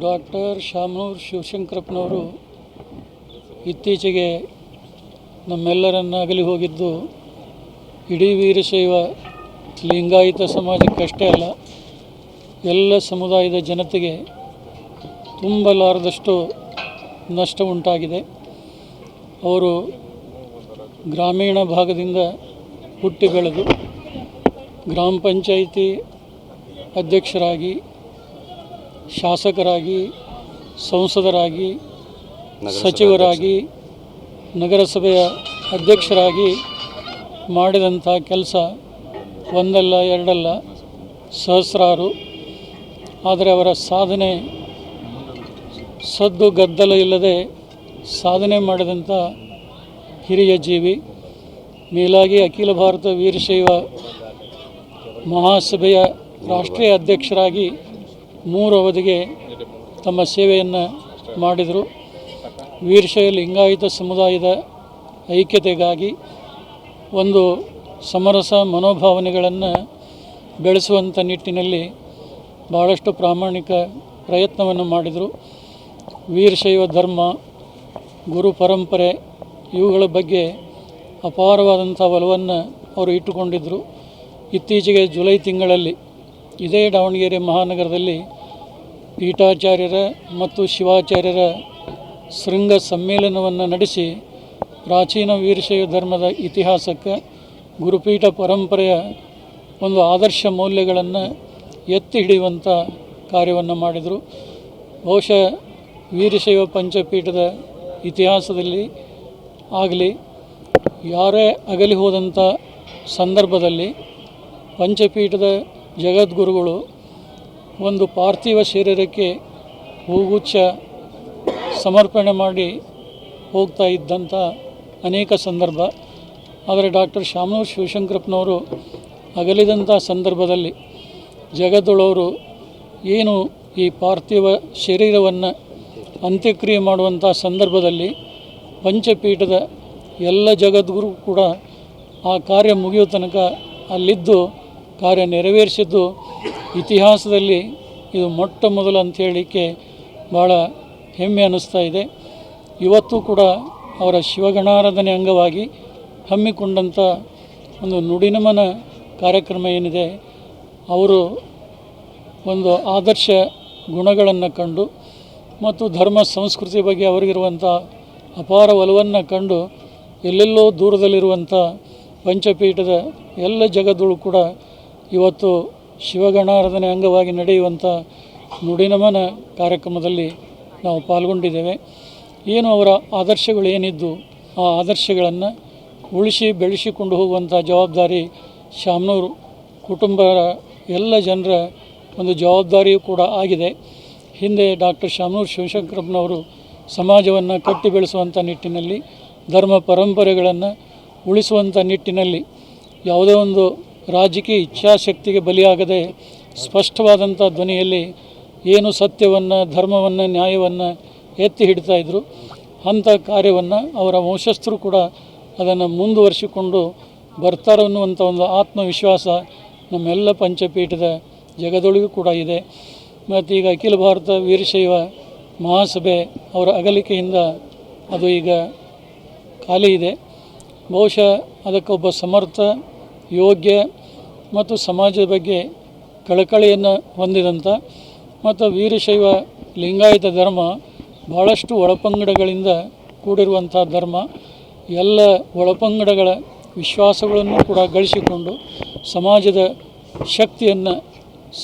Doctor Shamanur ಶಿವಶಂಕರಪ್ಪನವರು ಇತ್ತೀಚೆಗೆ ನಮ್ಮೆಲ್ಲರನ್ನು ಅಗಲಿ ಹೋಗಿದ್ದು ಇಡೀ ವೀರಶೈವ ಲಿಂಗಾಯತ ಸಮಾಜಕ್ಕಷ್ಟೇ ಅಲ್ಲ, ಎಲ್ಲ ಸಮುದಾಯದ ಜನತೆಗೆ ತುಂಬಲಾರದಷ್ಟು ನಷ್ಟ ಉಂಟಾಗಿದೆ. ಅವರು ಗ್ರಾಮೀಣ ಭಾಗದಿಂದ ಹುಟ್ಟಿ ಬೆಳೆದು ಗ್ರಾಮ ಪಂಚಾಯಿತಿ ಅಧ್ಯಕ್ಷರಾಗಿ, ಶಾಸಕರಾಗಿ, ಸಂಸದರಾಗಿ, ಸಚಿವರಾಗಿ, ನಗರಸಭೆಯ ಅಧ್ಯಕ್ಷರಾಗಿ ಮಾಡಿದಂಥ ಕೆಲಸ ಒಂದಲ್ಲ ಎರಡಲ್ಲ, ಸಹಸ್ರಾರು. ಆದರೆ ಅವರ ಸಾಧನೆ ಸದ್ದು ಗದ್ದಲ ಇಲ್ಲದೆ ಸಾಧನೆ ಮಾಡಿದಂಥ ಹಿರಿಯ ಜೀವಿ. ಮೇಲಾಗಿ ಅಖಿಲ ಭಾರತ ವೀರಶೈವ ಮಹಾಸಭೆಯ ರಾಷ್ಟ್ರೀಯ ಅಧ್ಯಕ್ಷರಾಗಿ 3 ಅವಧಿಗೆ ತಮ್ಮ ಸೇವೆಯನ್ನು ಮಾಡಿದರು. ವೀರಶೈವ ಲಿಂಗಾಯತ ಸಮುದಾಯದ ಐಕ್ಯತೆಗಾಗಿ ಒಂದು ಸಮರಸ ಮನೋಭಾವನೆಗಳನ್ನು ಬೆಳೆಸುವಂಥ ನಿಟ್ಟಿನಲ್ಲಿ ಭಾಳಷ್ಟು ಪ್ರಾಮಾಣಿಕ ಪ್ರಯತ್ನವನ್ನು ಮಾಡಿದರು. ವೀರಶೈವ ಧರ್ಮ, ಗುರು ಪರಂಪರೆ ಇವುಗಳ ಬಗ್ಗೆ ಅಪಾರವಾದಂಥ ಒಲವನ್ನು ಅವರು ಇಟ್ಟುಕೊಂಡಿದ್ದರು. ಇತ್ತೀಚೆಗೆ ಜುಲೈ ತಿಂಗಳಲ್ಲಿ ಇದೇ ದಾವಣಗೆರೆ ಮಹಾನಗರದಲ್ಲಿ ಪೀಠಾಚಾರ್ಯರ ಮತ್ತು ಶಿವಾಚಾರ್ಯರ ಶೃಂಗ ಸಮ್ಮೇಳನವನ್ನು ನಡೆಸಿ ಪ್ರಾಚೀನ ವೀರಶೈವ ಧರ್ಮದ ಇತಿಹಾಸಕ್ಕೆ, ಗುರುಪೀಠ ಪರಂಪರೆಯ ಒಂದು ಆದರ್ಶ ಮೌಲ್ಯಗಳನ್ನು ಎತ್ತಿ ಹಿಡಿಯುವಂಥ ಕಾರ್ಯವನ್ನು ಮಾಡಿದರು. ಬಹುಶಃ ವೀರಶೈವ ಪಂಚಪೀಠದ ಇತಿಹಾಸದಲ್ಲಿ ಆಗಲಿ, ಯಾರೇ ಅಗಲಿ ಹೋದಂಥ ಸಂದರ್ಭದಲ್ಲಿ ಪಂಚಪೀಠದ ಜಗದ್ಗುರುಗಳು ಒಂದು ಪಾರ್ಥಿವ ಶರೀರಕ್ಕೆ ಹೂಗುಚ್ಛ ಸಮರ್ಪಣೆ ಮಾಡಿ ಹೋಗ್ತಾ ಇದ್ದಂಥ ಅನೇಕ ಸಂದರ್ಭ. ಆದರೆ ಡಾಕ್ಟರ್ ಶಾಮನೂರು ಶಿವಶಂಕರಪ್ಪನವರು ಅಗಲಿದಂಥ ಸಂದರ್ಭದಲ್ಲಿ ಜಗದೊಳವರು ಏನು ಈ ಪಾರ್ಥಿವ ಶರೀರವನ್ನು ಅಂತ್ಯಕ್ರಿಯೆ ಮಾಡುವಂಥ ಸಂದರ್ಭದಲ್ಲಿ ಪಂಚಪೀಠದ ಎಲ್ಲ ಜಗದ್ಗುರು ಕೂಡ ಆ ಕಾರ್ಯ ಮುಗಿಯೋ ತನಕ ಅಲ್ಲಿದ್ದು ಕಾರ್ಯ ನೆರವೇರಿಸಿದ್ದು ಇತಿಹಾಸದಲ್ಲಿ ಇದು ಮೊಟ್ಟ ಮೊದಲು ಅಂತ ಹೇಳಲಿಕ್ಕೆ ಭಾಳ ಹೆಮ್ಮೆ ಅನ್ನಿಸ್ತಾ ಇದೆ. ಇವತ್ತು ಕೂಡ ಅವರ ಶಿವಗಣಾರಾಧನೆ ಅಂಗವಾಗಿ ಹಮ್ಮಿಕೊಂಡಂಥ ಒಂದು ನುಡಿನಮನ ಕಾರ್ಯಕ್ರಮ ಏನಿದೆ, ಅವರು ಒಂದು ಆದರ್ಶ ಗುಣಗಳನ್ನು ಕಂಡು ಮತ್ತು ಧರ್ಮ ಸಂಸ್ಕೃತಿ ಬಗ್ಗೆ ಅವರಿಗಿರುವಂಥ ಅಪಾರ ಒಲವನ್ನು ಕಂಡು ಎಲ್ಲೆಲ್ಲೋ ದೂರದಲ್ಲಿರುವಂಥ ಪಂಚಪೀಠದ ಎಲ್ಲ ಜಗದ್ಗಳು ಕೂಡ ಇವತ್ತು ಶಿವಗಣಾರಾಧನೆ ಅಂಗವಾಗಿ ನಡೆಯುವಂಥ ನುಡಿನಮನ ಕಾರ್ಯಕ್ರಮದಲ್ಲಿ ನಾವು ಪಾಲ್ಗೊಂಡಿದ್ದೇವೆ. ಏನು ಅವರ ಆದರ್ಶಗಳು ಏನಿದ್ದು ಆ ಆದರ್ಶಗಳನ್ನು ಉಳಿಸಿ ಬೆಳೆಸಿಕೊಂಡು ಹೋಗುವಂಥ ಜವಾಬ್ದಾರಿ ಶಾಮನೂರು ಕುಟುಂಬದ ಎಲ್ಲ ಜನರ ಒಂದು ಜವಾಬ್ದಾರಿಯೂ ಕೂಡ ಆಗಿದೆ. ಹಿಂದೆ ಡಾಕ್ಟರ್ ಶಾಮನೂರು ಶಿವಶಂಕರಪ್ಪನವರು ಸಮಾಜವನ್ನು ಕಟ್ಟಿ ಬೆಳೆಸುವಂಥ ನಿಟ್ಟಿನಲ್ಲಿ, ಧರ್ಮ ಪರಂಪರೆಗಳನ್ನು ಉಳಿಸುವಂಥ ನಿಟ್ಟಿನಲ್ಲಿ ಯಾವುದೇ ಒಂದು ರಾಜಕೀಯ ಇಚ್ಛಾಶಕ್ತಿಗೆ ಬಲಿಯಾಗದೆ ಸ್ಪಷ್ಟವಾದಂಥ ಧ್ವನಿಯಲ್ಲಿ ಏನು ಸತ್ಯವನ್ನು, ಧರ್ಮವನ್ನು, ನ್ಯಾಯವನ್ನು ಎತ್ತಿ ಹಿಡಿತಾಯಿದ್ರು. ಅಂಥ ಕಾರ್ಯವನ್ನು ಅವರ ವಂಶಸ್ಥರು ಕೂಡ ಅದನ್ನು ಮುಂದುವರಿಸಿಕೊಂಡು ಬರ್ತಾರೆ ಅನ್ನುವಂಥ ಒಂದು ಆತ್ಮವಿಶ್ವಾಸ ನಮ್ಮೆಲ್ಲ ಪಂಚಪೀಠದ ಜಗದೊಳಗೂ ಕೂಡ ಇದೆ. ಮತ್ತು ಈಗ ಅಖಿಲ ಭಾರತ ವೀರಶೈವ ಮಹಾಸಭೆ ಅವರ ಅಗಲಿಕೆಯಿಂದ ಅದು ಈಗ ಖಾಲಿ ಇದೆ. ಬಹುಶಃ ಅದಕ್ಕೊಬ್ಬ ಸಮರ್ಥ, ಯೋಗ್ಯ ಮತ್ತು ಸಮಾಜದ ಬಗ್ಗೆ ಕಳಕಳಿಯನ್ನು ಹೊಂದಿದಂಥ ಮತ್ತು ವೀರಶೈವ ಲಿಂಗಾಯತ ಧರ್ಮ ಭಾಳಷ್ಟು ಒಳಪಂಗಡಗಳಿಂದ ಕೂಡಿರುವಂಥ ಧರ್ಮ. ಎಲ್ಲ ಒಳಪಂಗಡಗಳ ವಿಶ್ವಾಸಗಳನ್ನು ಕೂಡ ಗಳಿಸಿಕೊಂಡು ಸಮಾಜದ ಶಕ್ತಿಯನ್ನು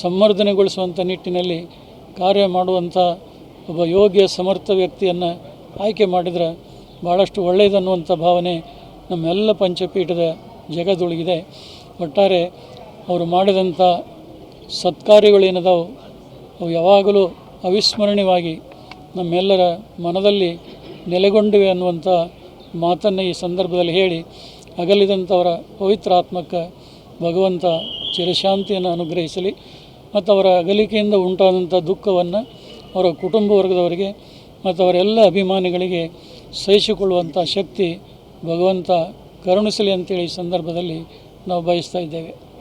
ಸಂವರ್ಧನೆಗೊಳಿಸುವಂಥ ನಿಟ್ಟಿನಲ್ಲಿ ಕಾರ್ಯ ಮಾಡುವಂಥ ಒಬ್ಬ ಯೋಗ್ಯ ಸಮರ್ಥ ವ್ಯಕ್ತಿಯನ್ನು ಆಯ್ಕೆ ಮಾಡಿದರೆ ಭಾಳಷ್ಟು ಒಳ್ಳೆಯದನ್ನುವಂಥ ಭಾವನೆ ನಮ್ಮೆಲ್ಲ ಪಂಚಪೀಠದ ಜಗದೊಳಗಿದೆ. ಒಟ್ಟಾರೆ ಅವರು ಮಾಡಿದಂಥ ಸತ್ಕಾರ್ಯಗಳೇನದಾವು ಅವು ಯಾವಾಗಲೂ ಅವಿಸ್ಮರಣೀಯವಾಗಿ ನಮ್ಮೆಲ್ಲರ ಮನದಲ್ಲಿ ನೆಲೆಗೊಂಡಿವೆ ಅನ್ನುವಂಥ ಮಾತನ್ನು ಈ ಸಂದರ್ಭದಲ್ಲಿ ಹೇಳಿ, ಅಗಲಿದಂಥವರ ಪವಿತ್ರ ಆತ್ಮಕ್ಕೆ ಭಗವಂತ ಚಿರಶಾಂತಿಯನ್ನು ಅನುಗ್ರಹಿಸಲಿ ಮತ್ತು ಅವರ ಅಗಲಿಕೆಯಿಂದ ಉಂಟಾದಂಥ ದುಃಖವನ್ನು ಅವರ ಕುಟುಂಬ ವರ್ಗದವರಿಗೆ ಮತ್ತು ಅವರೆಲ್ಲ ಅಭಿಮಾನಿಗಳಿಗೆ ಸಹಿಸಿಕೊಳ್ಳುವಂಥ ಶಕ್ತಿ ಭಗವಂತ ಕರುಣಿಸಲಿ ಅಂತೇಳಿ ಈ ಸಂದರ್ಭದಲ್ಲಿ ನಾವು ಬಯಸ್ತಾ ಇದ್ದೇವೆ.